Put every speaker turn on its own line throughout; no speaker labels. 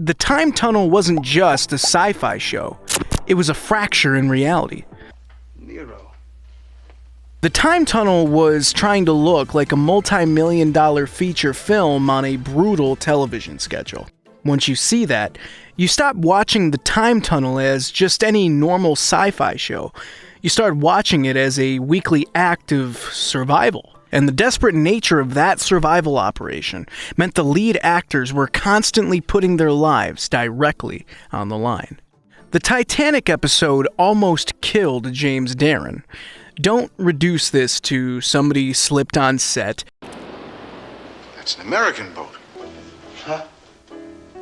the time tunnel wasn't just a sci-fi show. It was a fracture in reality. The time tunnel was trying to look like a multi-million-dollar feature film on a brutal television schedule. Once you see that, you stop watching the time tunnel as just any normal sci-fi show. You start watching it as a weekly act of survival. And the desperate nature of that survival operation meant the lead actors were constantly putting their lives directly on the line. The Titanic episode almost killed James Darren. Don't reduce this to somebody slipped on set.
That's an American boat. Huh?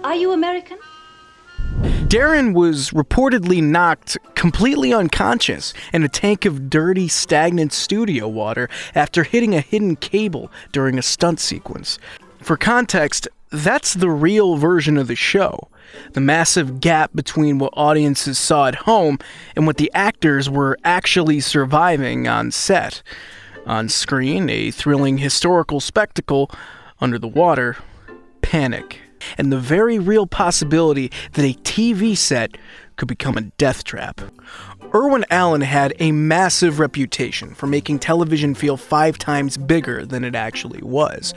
Are you American?
Darren was reportedly knocked completely unconscious in a tank of dirty, stagnant studio water after hitting a hidden cable during a stunt sequence. For context, that's the real version of the show. The massive gap between what audiences saw at home and what the actors were actually surviving on set. On screen, a thrilling historical spectacle. Under the water, panic. And the very real possibility that a TV set could become a death trap. Irwin Allen had a massive reputation for making television feel 5 times bigger than it actually was.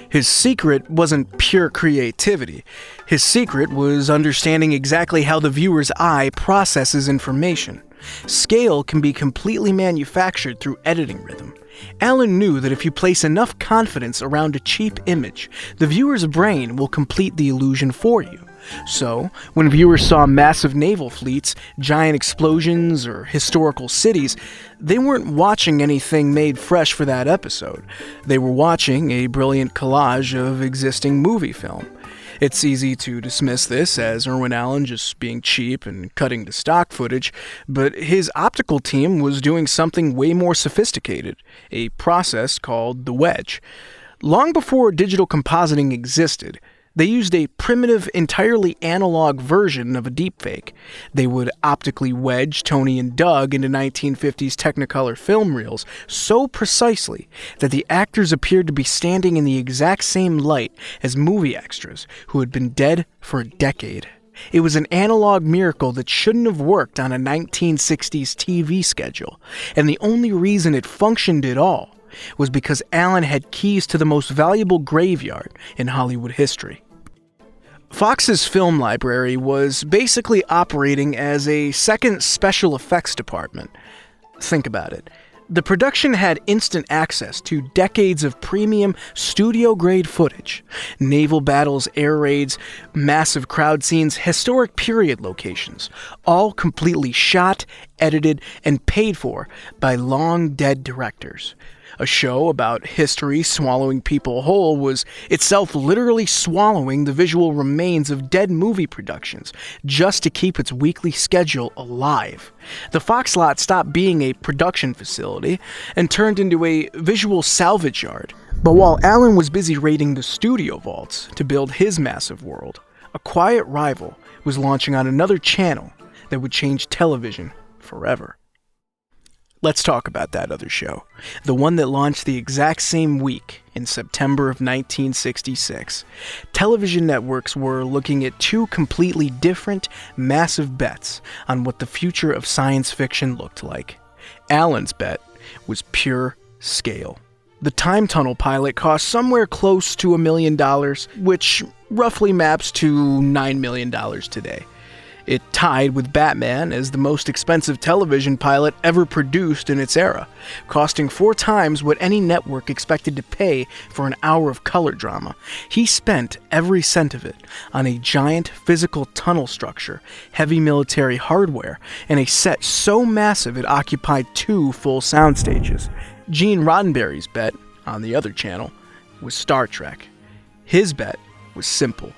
His secret wasn't pure creativity. His secret was understanding exactly how the viewer's eye processes information. Scale can be completely manufactured through editing rhythm. Allen knew that if you place enough confidence around a cheap image, the viewer's brain will complete the illusion for you. So, when viewers saw massive naval fleets, giant explosions, or historical cities, they weren't watching anything made fresh for that episode. They were watching a brilliant collage of existing movie film. It's easy to dismiss this as Irwin Allen just being cheap and cutting to stock footage, but his optical team was doing something way more sophisticated, a process called the Wedge. Long before digital compositing existed, they used a primitive, entirely analog version of a deepfake. They would optically wedge Tony and Doug into 1950s Technicolor film reels so precisely that the actors appeared to be standing in the exact same light as movie extras who had been dead for a decade. It was an analog miracle that shouldn't have worked on a 1960s TV schedule, and the only reason it functioned at all was because Allen had keys to the most valuable graveyard in Hollywood history. Fox's film library was basically operating as a second special effects department. Think about it. The production had instant access to decades of premium studio-grade footage. Naval battles, air raids, massive crowd scenes, historic period locations, all completely shot, edited, and paid for by long-dead directors. A show about history swallowing people whole was itself literally swallowing the visual remains of dead movie productions just to keep its weekly schedule alive. The Fox lot stopped being a production facility and turned into a visual salvage yard. But while Allen was busy raiding the studio vaults to build his massive world, a quiet rival was launching on another channel that would change television forever. Let's talk about that other show, the one that launched the exact same week in September of 1966. Television networks were looking at 2 completely different, massive bets on what the future of science fiction looked like. Allen's bet was pure scale. The Time Tunnel pilot cost somewhere close to $1 million, which roughly maps to $9 million today. It tied with Batman as the most expensive television pilot ever produced in its era, costing 4 times what any network expected to pay for an hour of color drama. He spent every cent of it on a giant physical tunnel structure, heavy military hardware, and a set so massive it occupied 2 full sound stages. Gene Roddenberry's bet, on the other channel, was Star Trek. His bet was simple: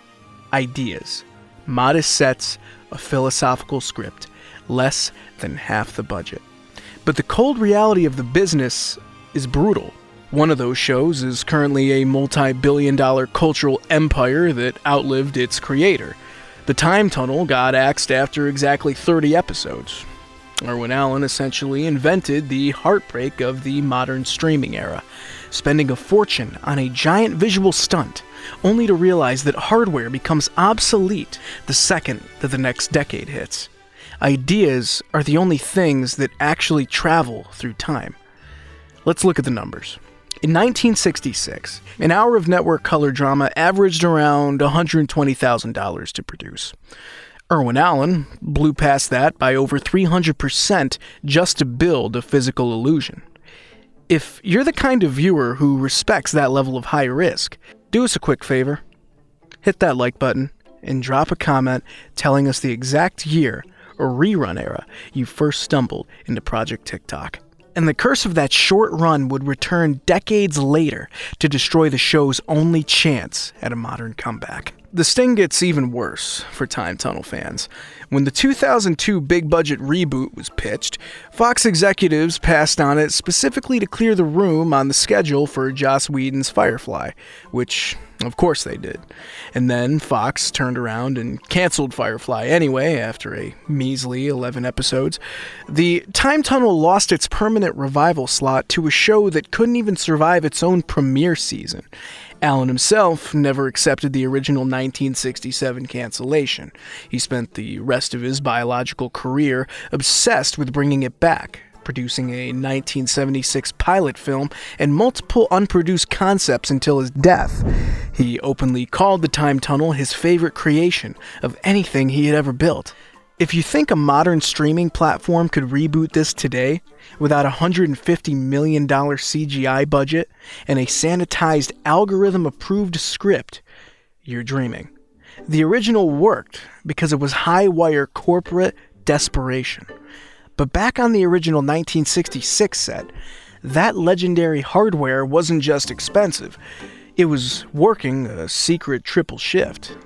ideas, modest sets, a philosophical script, less than half the budget. But the cold reality of the business is brutal. One of those shows is currently a multi-billion-dollar cultural empire that outlived its creator. The Time Tunnel got axed after exactly 30 episodes. Irwin Allen essentially invented the heartbreak of the modern streaming era, spending a fortune on a giant visual stunt, only to realize that hardware becomes obsolete the second that the next decade hits. Ideas are the only things that actually travel through time. Let's look at the numbers. In 1966, an hour of network color drama averaged around $120,000 to produce. Irwin Allen blew past that by over 300% just to build a physical illusion. If you're the kind of viewer who respects that level of high risk, do us a quick favor. Hit that like button and drop a comment telling us the exact year or rerun era you first stumbled into Project Tic-Toc. And the curse of that short run would return decades later to destroy the show's only chance at a modern comeback. The sting gets even worse for Time Tunnel fans. When the 2002 big-budget reboot was pitched, Fox executives passed on it specifically to clear the room on the schedule for Joss Whedon's Firefly, which, of course, they did. And then Fox turned around and canceled Firefly anyway after a measly 11 episodes. The Time Tunnel lost its permanent revival slot to a show that couldn't even survive its own premiere season. Allen himself never accepted the original 1967 cancellation. He spent the rest of his biological career obsessed with bringing it back, producing a 1976 pilot film and multiple unproduced concepts until his death. He openly called the Time Tunnel his favorite creation of anything he had ever built. If you think a modern streaming platform could reboot this today, without a $150 million CGI budget and a sanitized algorithm-approved script, you're dreaming. The original worked because it was high-wire corporate desperation. But back on the original 1966 set, that legendary hardware wasn't just expensive, it was working a secret triple shift.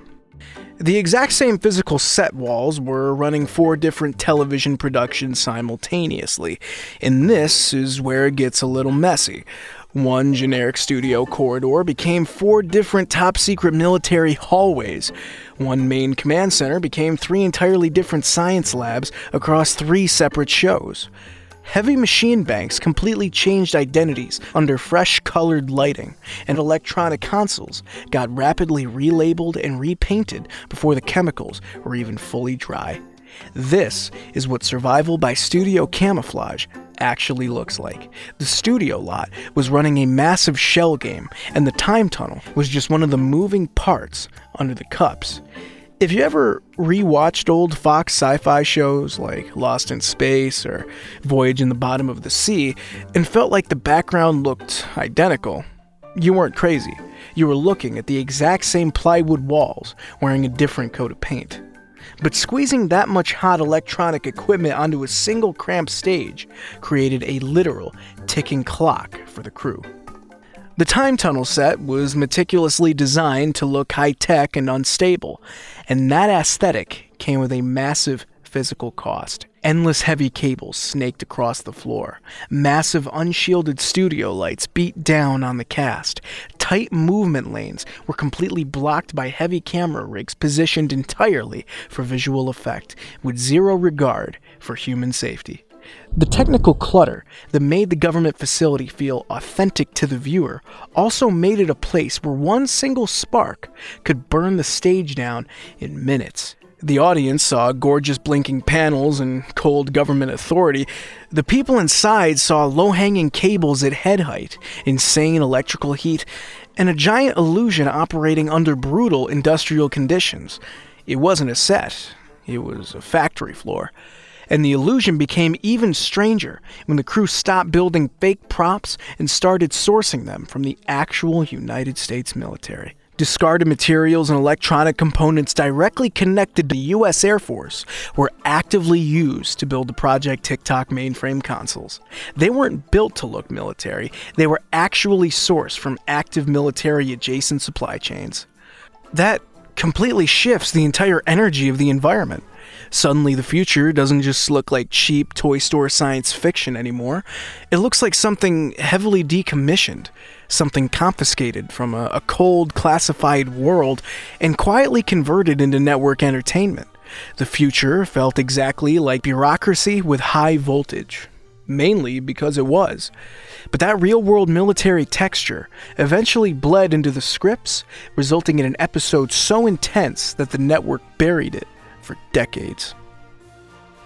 The exact same physical set walls were running 4 different television productions simultaneously, and this is where it gets a little messy. One generic studio corridor became 4 different top-secret military hallways. One main command center became 3 entirely different science labs across 3 separate shows. Heavy machine banks completely changed identities under fresh colored lighting, and electronic consoles got rapidly relabeled and repainted before the chemicals were even fully dry. This is what survival by studio Camouflage actually looks like. The studio lot was running a massive shell game, and the Time Tunnel was just one of the moving parts under the cups. If you ever rewatched old Fox sci-fi shows like Lost in Space or Voyage in the Bottom of the Sea and felt like the background looked identical, you weren't crazy. You were looking at the exact same plywood walls wearing a different coat of paint. But squeezing that much hot electronic equipment onto a single cramped stage created a literal ticking clock for the crew. The Time Tunnel set was meticulously designed to look high-tech and unstable, and that aesthetic came with a massive physical cost. Endless heavy cables snaked across the floor. Massive unshielded studio lights beat down on the cast. Tight movement lanes were completely blocked by heavy camera rigs positioned entirely for visual effect, with zero regard for human safety. The technical clutter that made the government facility feel authentic to the viewer also made it a place where one single spark could burn the stage down in minutes. The audience saw gorgeous blinking panels and cold government authority. The people inside saw low-hanging cables at head height, insane electrical heat, and a giant illusion operating under brutal industrial conditions. It wasn't a set, it was a factory floor. And the illusion became even stranger when the crew stopped building fake props and started sourcing them from the actual United States military. Discarded materials and electronic components directly connected to the U.S. Air Force were actively used to build the Project Tic-Toc mainframe consoles. They weren't built to look military, they were actually sourced from active military-adjacent supply chains. That completely shifts the entire energy of the environment. Suddenly the future doesn't just look like cheap toy store science fiction anymore. It looks like something heavily decommissioned, something confiscated from a cold, classified world and quietly converted into network entertainment. The future felt exactly like bureaucracy with high voltage, mainly because it was. But that real-world military texture eventually bled into the scripts, resulting in an episode so intense that the network buried it for decades.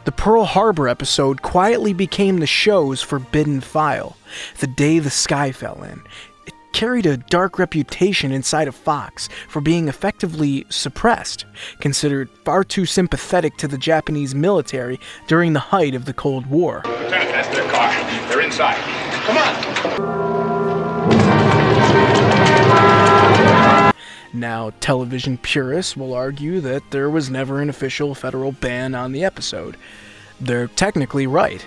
The Pearl Harbor episode quietly became the show's forbidden file, the day the sky fell in. It carried a dark reputation inside of Fox for being effectively suppressed, considered far too sympathetic to the Japanese military during the height of the Cold War.
Lieutenant, that's their car. They're inside. Come on!
Now, television purists will argue that there was never an official federal ban on the episode. They're technically right,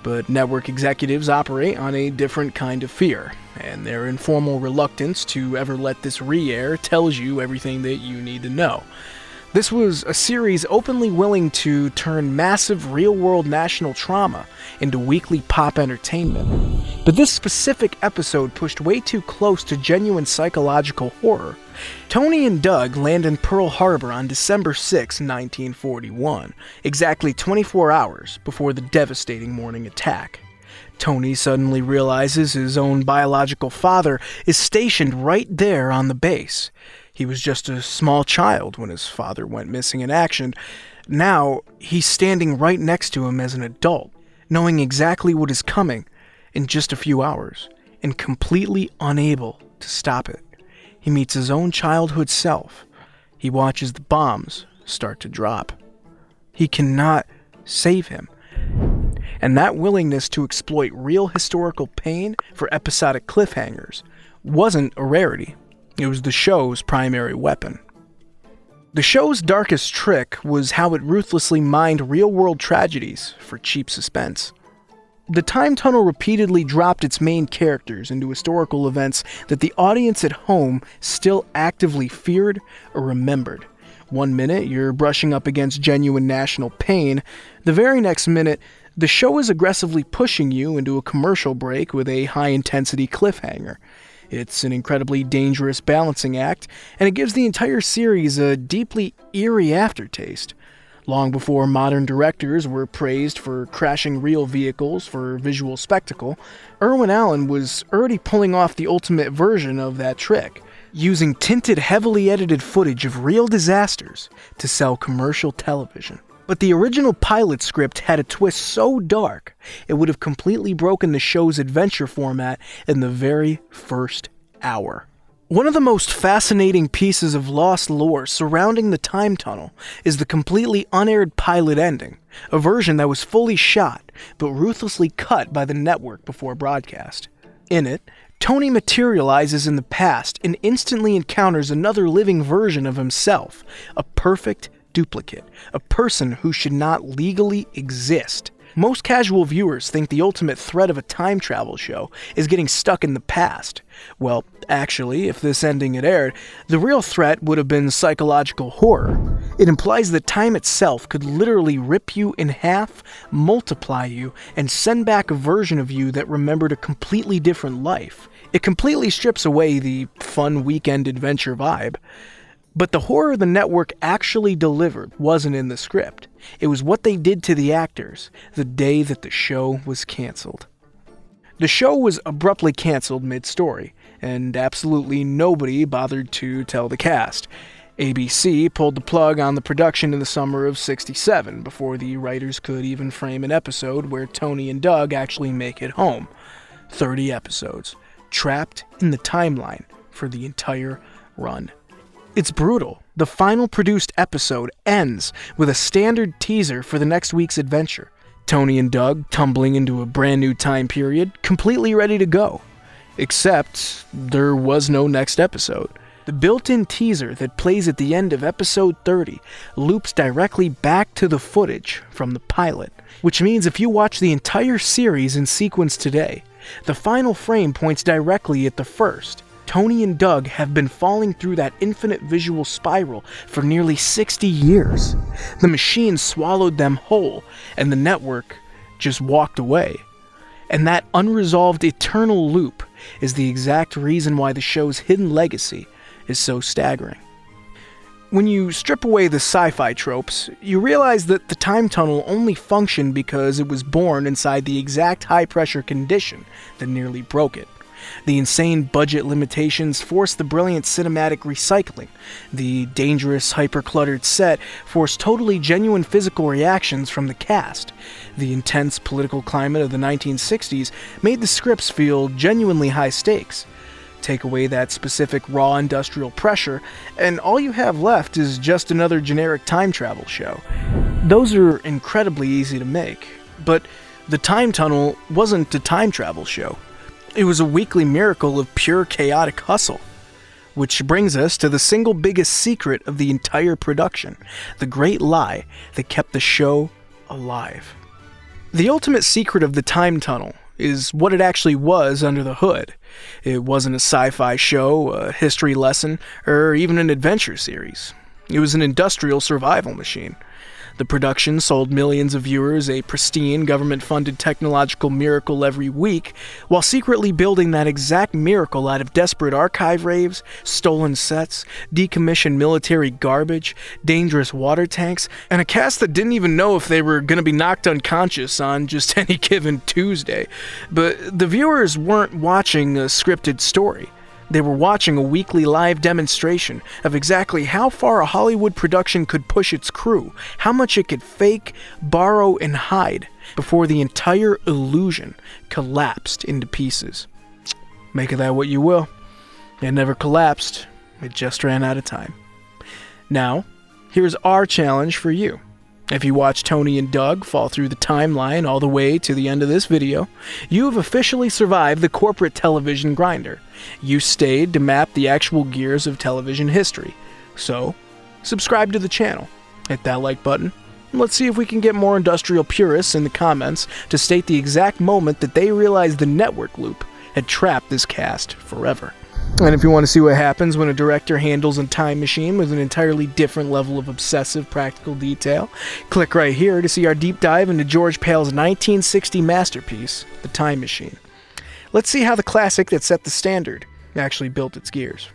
but network executives operate on a different kind of fear, and their informal reluctance to ever let this re-air tells you everything that you need to know. This was a series openly willing to turn massive real-world national trauma into weekly pop entertainment. But this specific episode pushed way too close to genuine psychological horror. Tony and Doug land in Pearl Harbor on December 6, 1941, exactly 24 hours before the devastating morning attack. Tony suddenly realizes his own biological father is stationed right there on the base. He was just a small child when his father went missing in action. Now, he's standing right next to him as an adult, knowing exactly what is coming in just a few hours, and completely unable to stop it. He meets his own childhood self. He watches the bombs start to drop. He cannot save him. And that willingness to exploit real historical pain for episodic cliffhangers wasn't a rarity. It was the show's primary weapon. The show's darkest trick was how it ruthlessly mined real-world tragedies for cheap suspense. The time tunnel repeatedly dropped its main characters into historical events that the audience at home still actively feared or remembered. One minute, you're brushing up against genuine national pain. The very next minute, the show is aggressively pushing you into a commercial break with a high-intensity cliffhanger. It's an incredibly dangerous balancing act, and it gives the entire series a deeply eerie aftertaste. Long before modern directors were praised for crashing real vehicles for visual spectacle, Irwin Allen was already pulling off the ultimate version of that trick, using tinted, heavily edited footage of real disasters to sell commercial television. But the original pilot script had a twist so dark, it would have completely broken the show's adventure format in the very first hour. One of the most fascinating pieces of lost lore surrounding the time tunnel is the completely unaired pilot ending, a version that was fully shot, but ruthlessly cut by the network before broadcast. In it, Tony materializes in the past and instantly encounters another living version of himself, a perfect duplicate, a person who should not legally exist. Most casual viewers think the ultimate threat of a time travel show is getting stuck in the past. Well, actually, if this ending had aired, the real threat would have been psychological horror. It implies that time itself could literally rip you in half, multiply you, and send back a version of you that remembered a completely different life. It completely strips away the fun weekend adventure vibe. But the horror the network actually delivered wasn't in the script. It was what they did to the actors the day that the show was canceled. The show was abruptly canceled mid-story, and absolutely nobody bothered to tell the cast. ABC pulled the plug on the production in the summer of '67 before the writers could even frame an episode where Tony and Doug actually make it home. 30 episodes, trapped in the timeline for the entire run. It's brutal. The final produced episode ends with a standard teaser for the next week's adventure. Tony and Doug tumbling into a brand new time period, completely ready to go. Except, there was no next episode. The built-in teaser that plays at the end of episode 30 loops directly back to the footage from the pilot, which means if you watch the entire series in sequence today, the final frame points directly at the first. Tony and Doug have been falling through that infinite visual spiral for nearly 60 years. The machine swallowed them whole, and the network just walked away. And that unresolved eternal loop is the exact reason why the show's hidden legacy is so staggering. When you strip away the sci-fi tropes, you realize that the time tunnel only functioned because it was born inside the exact high-pressure condition that nearly broke it. The insane budget limitations forced the brilliant cinematic recycling. The dangerous, hyper-cluttered set forced totally genuine physical reactions from the cast. The intense political climate of the 1960s made the scripts feel genuinely high stakes. Take away that specific raw industrial pressure, and all you have left is just another generic time travel show. Those are incredibly easy to make, but the time tunnel wasn't a time travel show. It was a weekly miracle of pure chaotic hustle. Which brings us to the single biggest secret of the entire production, the great lie that kept the show alive. The ultimate secret of the time tunnel is what it actually was under the hood. It wasn't a sci-fi show, a history lesson, or even an adventure series. It was an industrial survival machine. The production sold millions of viewers a pristine, government-funded technological miracle every week, while secretly building that exact miracle out of desperate archive raves, stolen sets, decommissioned military garbage, dangerous water tanks, and a cast that didn't even know if they were going to be knocked unconscious on just any given Tuesday. But the viewers weren't watching a scripted story. They were watching a weekly live demonstration of exactly how far a Hollywood production could push its crew, how much it could fake, borrow, and hide before the entire illusion collapsed into pieces. Make of that what you will. It never collapsed. It just ran out of time. Now, here's our challenge for you. If you watch Tony and Doug fall through the timeline all the way to the end of this video, you have officially survived the corporate television grinder. You stayed to map the actual gears of television history. So, subscribe to the channel, hit that like button, and let's see if we can get more industrial purists in the comments to state the exact moment that they realized the network loop had trapped this cast forever. And if you want to see what happens when a director handles a time machine with an entirely different level of obsessive practical detail, click right here to see our deep dive into George Pale's 1960 masterpiece, The Time Machine. Let's see how the classic that set the standard actually built its gears.